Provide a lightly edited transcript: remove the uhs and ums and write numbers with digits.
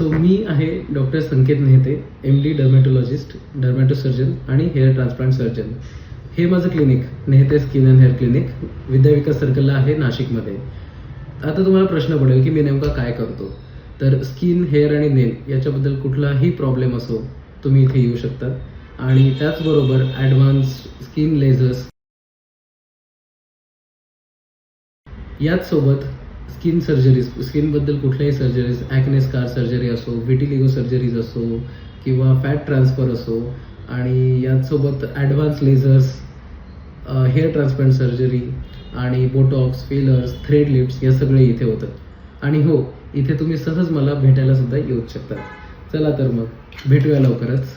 So मी आहे doctor संकेत नेहते, MD डर्मॅटोलॉजिस्ट, डर्मॅटोसर्जन आणि hair transplant surgeon. हे माझं क्लिनिक नेहते skin and hair clinic Vidyavikas सर्कलला आहे नाशिकमध्ये. आता तुम्हाला प्रश्न पडेल की मी नेमका काय करतो. तर स्किन, हेअर आणि नेल याच्याबद्दल कुठलाही प्रॉब्लेम असो तुम्ही इथे येऊ शकता. आणि त्याचबरोबर ॲडव्हान्स स्किन लेझर्स याच सोबत स्किन सर्जरीज, स्किनबद्दल कुठल्याही सर्जरीज, ॲक्ने स्कार सर्जरी असो, व्हिटिलिगो सर्जरीज असो किंवा फॅट ट्रान्सफर असो, आणि याचसोबत advance lasers, hair transplant surgery आणि बोटॉक्स, फिलर्स, थ्रेड लिफ्ट्स या सगळे इथे होतं. आणि हो, इथे तुम्ही सहज मला भेटायला सुद्धा येऊ शकता. चला तर मग भेटूया लवकरच.